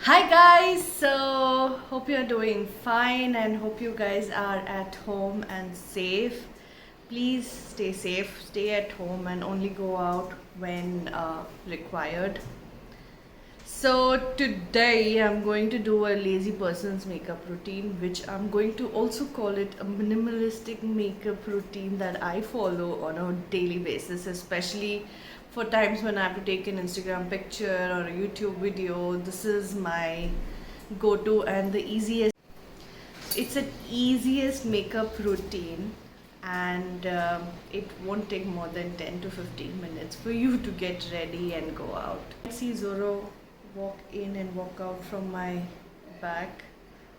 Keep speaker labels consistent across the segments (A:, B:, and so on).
A: Hi guys, so hope you're doing fine and hope you guys are at home and safe. Please stay safe, stay at home and only go out when required. So today I'm going to do a lazy person's makeup routine, which I'm going to also call it a minimalistic makeup routine that I follow on a daily basis, especially for times when I have to take an Instagram picture or a YouTube video. This is my go-to and the easiest. It's an easiest makeup routine, and it won't take more than 10 to 15 minutes for you to get ready and go out. I see Zoro walk in and walk out from my back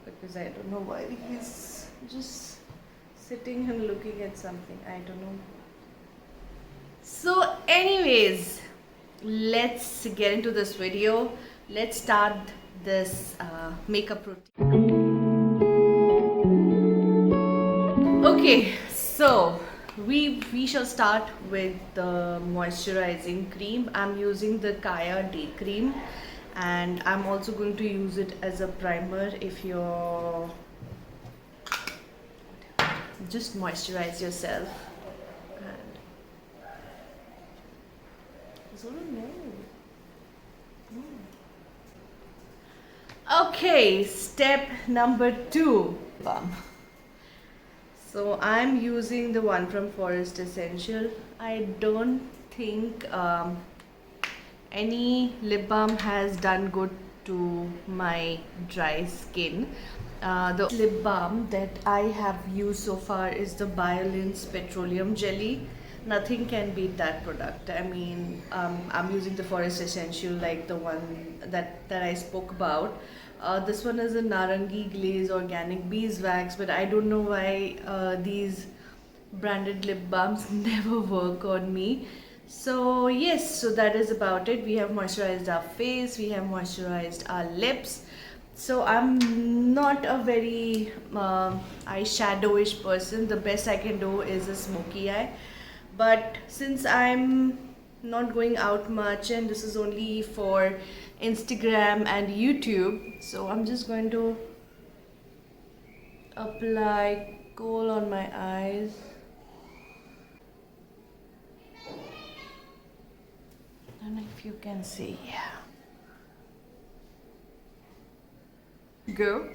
A: because I don't know why he's just sitting and looking at something. I don't know. So anyways, let's get into this video. Let's start this makeup routine. Okay, so we shall start with the moisturizing cream. I'm using the Kaya Day Cream, and I'm also going to use it as a primer. If you're just moisturize yourself. And Zoro, no. Okay, step number 2. Balm. So I'm using the one from Forest Essential. I don't think any lip balm has done good to my dry skin. The lip balm that I have used so far is the Biolin's Petroleum Jelly. Nothing can beat that product. I mean, I'm using the Forest Essential, like the one that I spoke about. This one is a Narangi Glaze Organic Beeswax, but I don't know why these branded lip balms never work on me. So yes, so that is about it. We have moisturized our face, we have moisturized our lips. So I'm not a very eyeshadowish person. The best I can do is a smoky eye. But since I'm not going out much and this is only for Instagram and YouTube, so I'm just going to apply kohl on my eyes. And if you can see, yeah. Go.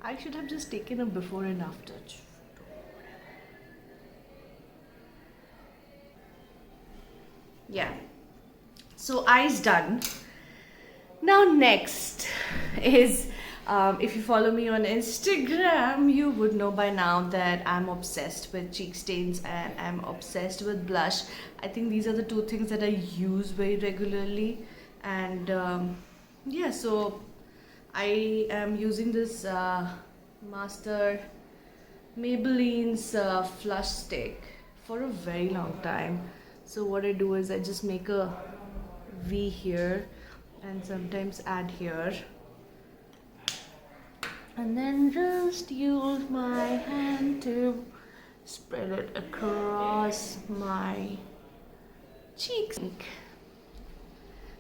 A: I should have just taken a before and after. Yeah. So eyes done. Now next is if you follow me on Instagram, you would know by now that I'm obsessed with cheek stains and I'm obsessed with blush. I think these are the two things that I use very regularly. And yeah, so I am using this Master Maybelline's Flush Stick for a very long time. So what I do is I just make a V here and sometimes add here, and then just use my hand to spread it across my cheeks.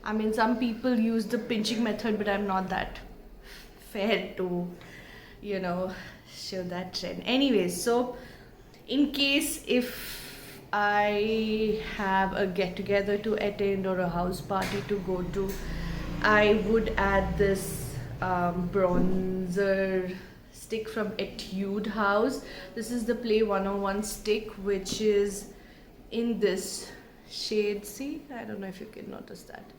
A: I mean, some people use the pinching method, but I'm not that fair to, show that trend. Anyways, so in case if I have a get together to attend or a house party to go to, I would add this bronzer stick from Etude House. This is the Play 101 stick, which is in this shade. See, I don't know if you can notice that.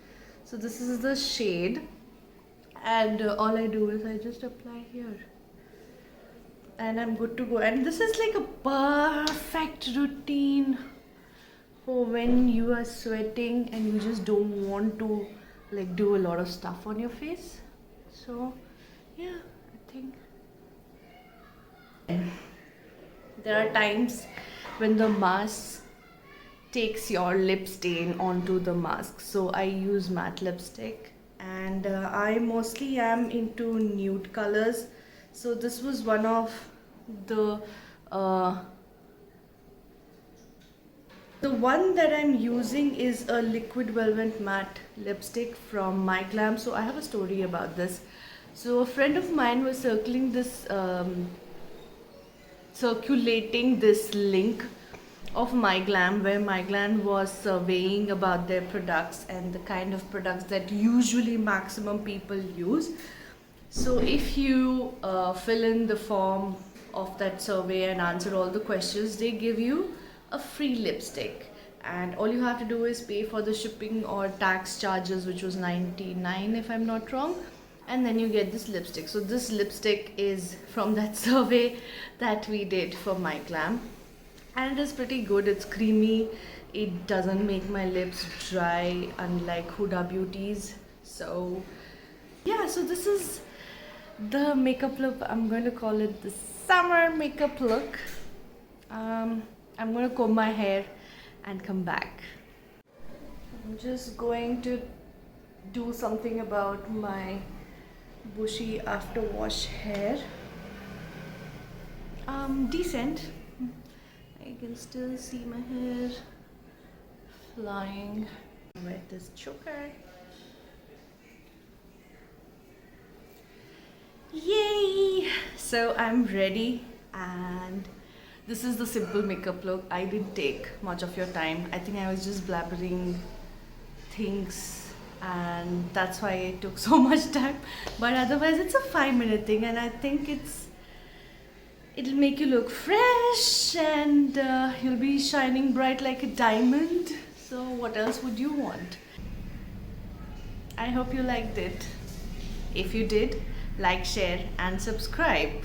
A: So this is the shade, and all I do is I just apply here and I'm good to go. And this is like a perfect routine for when you are sweating and you just don't want to like do a lot of stuff on your face. So yeah, I think there are times when the mask takes your lip stain onto the mask, so I use matte lipstick, and I mostly am into nude colors. So this was one of the The one that I'm using is a liquid velvet matte lipstick from My Glam. So I have a story about this. So a friend of mine was circulating this link of My Glam, where My Glam was surveying about their products and the kind of products that usually maximum people use. So if you fill in the form of that survey and answer all the questions, they give you a free lipstick, and all you have to do is pay for the shipping or tax charges, which was 99 if I'm not wrong, and then you get this lipstick. So this lipstick is from that survey that we did for My Glam, and it is pretty good. It's creamy, it doesn't make my lips dry unlike Huda Beauty's. So yeah, so this is the makeup look. I'm going to call it the summer makeup look. I'm going to comb my hair and come back. I'm just going to do something about my bushy after wash hair. Decent. I can still see my hair flying. Wet this choker. Yay! So I'm ready, and this is the simple makeup look. I didn't take much of your time. I think I was just blabbering things, and that's why it took so much time. But otherwise, it's a 5-minute thing, and I think it'll make you look fresh, and you'll be shining bright like a diamond. So what else would you want? I hope you liked it. If you did, like, share and subscribe.